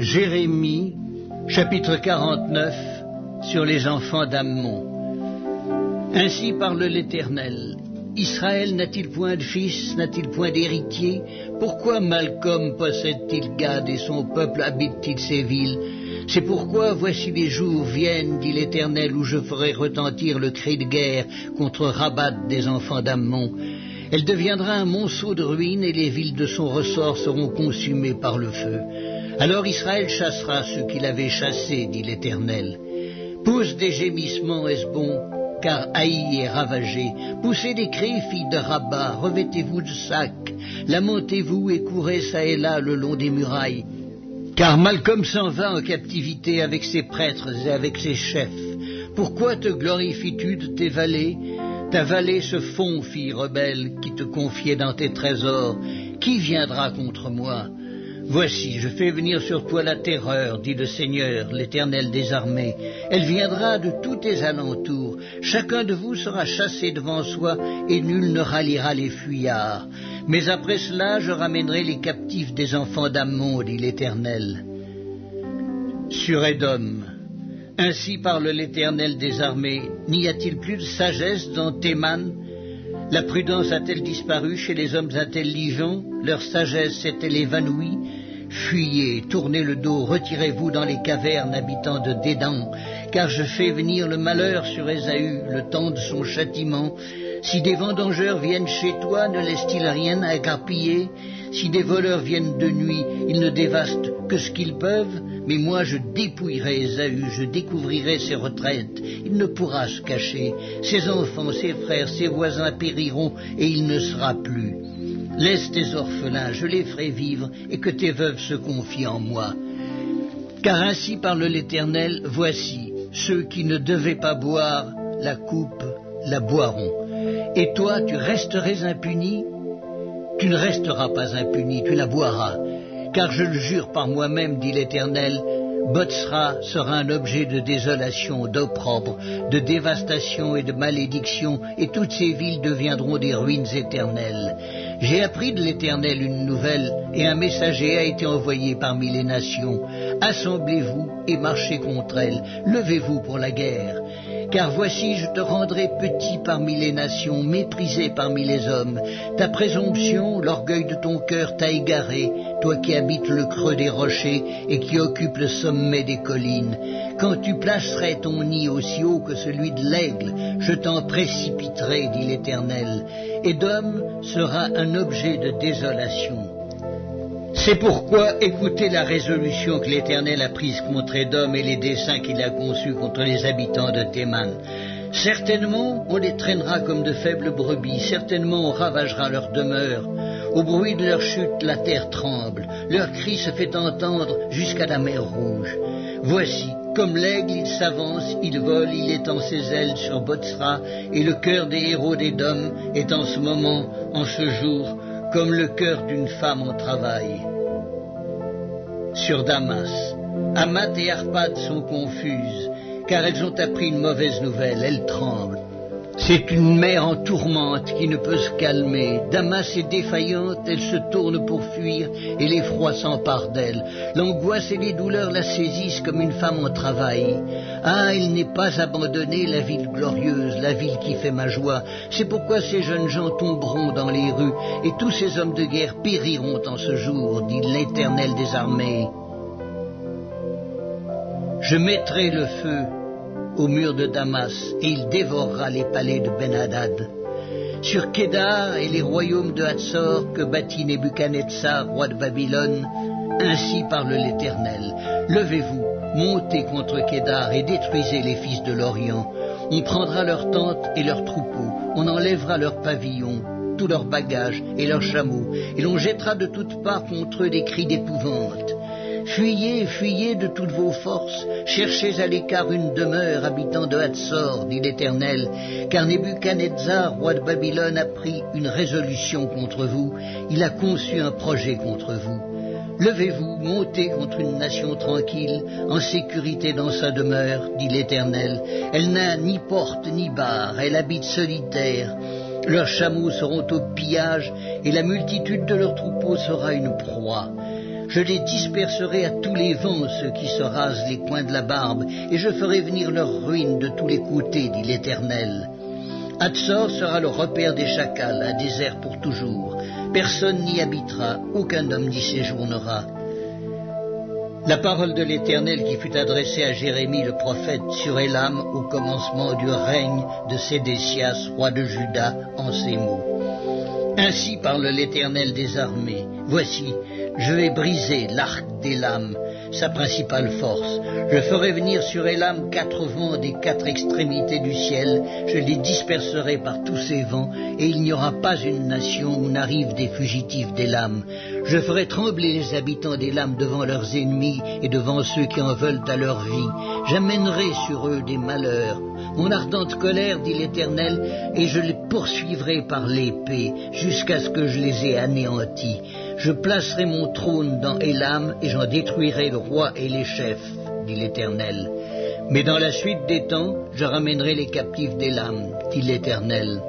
Jérémie, chapitre 49, sur les enfants d'Ammon. Ainsi parle l'Éternel. Israël n'a-t-il point de fils, n'a-t-il point d'héritier? Pourquoi Malcolm possède-t-il Gad et son peuple habite-t-il ces villes? C'est pourquoi voici les jours viennent, dit l'Éternel, où je ferai retentir le cri de guerre contre Rabat des enfants d'Ammon. Elle deviendra un monceau de ruines et les villes de son ressort seront consumées par le feu. Alors Israël chassera ceux qu'il avait chassés, dit l'Éternel. Pousse des gémissements, est-ce bon, car Haï est ravagé. Poussez des cris, filles de Rabat, revêtez-vous de sacs, lamentez-vous et courez çà et là le long des murailles. Car Malcolm s'en va en captivité avec ses prêtres et avec ses chefs. Pourquoi te glorifies-tu de tes vallées? Ta vallée se fond, fille rebelle, qui te confiait dans tes trésors. Qui viendra contre moi? Voici, je fais venir sur toi la terreur, dit le Seigneur, l'Éternel des armées. Elle viendra de tous tes alentours. Chacun de vous sera chassé devant soi, et nul ne ralliera les fuyards. Mais après cela, je ramènerai les captifs des enfants d'Ammon, dit l'Éternel. Sur Édom, ainsi parle l'Éternel des armées. N'y a-t-il plus de sagesse dans Théman? La prudence a-t-elle disparu chez les hommes intelligents? Leur sagesse s'est-elle évanouie? Fuyez, tournez le dos, retirez-vous dans les cavernes, habitants de Dédan, car je fais venir le malheur sur Ésaü, le temps de son châtiment. Si des vendangeurs viennent chez toi, ne laissent-ils rien à grappiller? Si des voleurs viennent de nuit, ils ne dévastent que ce qu'ils peuvent. Mais moi je dépouillerai Ésaü, je découvrirai ses retraites. Il ne pourra se cacher. Ses enfants, ses frères, ses voisins périront, et il ne sera plus. Laisse tes orphelins, je les ferai vivre, et que tes veuves se confient en moi. Car ainsi parle l'Éternel, voici, ceux qui ne devaient pas boire la coupe la boiront. Et toi, tu resterais impuni? Tu ne resteras pas impuni, tu la boiras. Car je le jure par moi-même, dit l'Éternel, Botsra sera un objet de désolation, d'opprobre, de dévastation et de malédiction, et toutes ces villes deviendront des ruines éternelles. J'ai appris de l'Éternel une nouvelle, et un messager a été envoyé parmi les nations. Assemblez-vous et marchez contre elles, levez-vous pour la guerre. Car voici, je te rendrai petit parmi les nations, méprisé parmi les hommes. Ta présomption, l'orgueil de ton cœur t'a égaré, toi qui habites le creux des rochers et qui occupes le sommet des collines. Quand tu placerais ton nid aussi haut que celui de l'aigle, je t'en précipiterai, dit l'Éternel. Édom sera un objet de désolation. C'est pourquoi écoutez la résolution que l'Éternel a prise contre Édom et les desseins qu'il a conçus contre les habitants de Théman. Certainement, on les traînera comme de faibles brebis, certainement on ravagera leur demeure. Au bruit de leur chute, la terre tremble, leur cri se fait entendre jusqu'à la mer Rouge. Voici, comme l'aigle, il s'avance, il vole, il étend ses ailes sur Botsra, et le cœur des héros d'Édom est en ce moment, en ce jour, comme le cœur d'une femme en travail. Sur Damas, Hamath et Arpad sont confuses, car elles ont appris une mauvaise nouvelle, elles tremblent. C'est une mer en tourmente qui ne peut se calmer. Damas est défaillante, elle se tourne pour fuir, et l'effroi s'empare d'elle. L'angoisse et les douleurs la saisissent comme une femme en travail. Ah, il n'est pas abandonnée, la ville glorieuse, la ville qui fait ma joie. C'est pourquoi ces jeunes gens tomberont dans les rues, et tous ces hommes de guerre périront en ce jour, dit l'Éternel des armées. Je mettrai le feu au mur de Damas, et il dévorera les palais de Ben-Hadad. Sur Kédar et les royaumes de Hatzor que bâtit Nebuchadnezzar, roi de Babylone, ainsi parle l'Éternel. Levez-vous, montez contre Kédar et détruisez les fils de l'Orient. On prendra leurs tentes et leurs troupeaux, on enlèvera leurs pavillons, tous leurs bagages et leurs chameaux, et l'on jettera de toutes parts contre eux des cris d'épouvante. Fuyez, fuyez de toutes vos forces, cherchez à l'écart une demeure, habitants de Hatzor, dit l'Éternel, car Nebuchadnezzar, roi de Babylone, a pris une résolution contre vous, il a conçu un projet contre vous. Levez-vous, montez contre une nation tranquille, en sécurité dans sa demeure, dit l'Éternel. Elle n'a ni porte ni barre, elle habite solitaire. Leurs chameaux seront au pillage, et la multitude de leurs troupeaux sera une proie. Je les disperserai à tous les vents, ceux qui se rasent les coins de la barbe, et je ferai venir leur ruine de tous les côtés, dit l'Éternel. Hatzor sera le repère des chacals, un désert pour toujours. Personne n'y habitera, aucun homme n'y séjournera. La parole de l'Éternel qui fut adressée à Jérémie le prophète sur Élam au commencement du règne de Sédécias, roi de Juda, en ces mots. Ainsi parle l'Éternel des armées. Voici, je vais briser l'arc d'Élam, sa principale force. Je ferai venir sur Élam 4 vents des 4 extrémités du ciel. Je les disperserai par tous ces vents, et il n'y aura pas une nation où n'arrivent des fugitifs d'Élam. Je ferai trembler les habitants d'Élam devant leurs ennemis et devant ceux qui en veulent à leur vie. J'amènerai sur eux des malheurs. Mon ardente colère, dit l'Éternel, et je les poursuivrai par l'épée, jusqu'à ce que je les ai anéantis. Je placerai mon trône dans Élam, et j'en détruirai le roi et les chefs, dit l'Éternel. Mais dans la suite des temps, je ramènerai les captifs d'Élam, dit l'Éternel.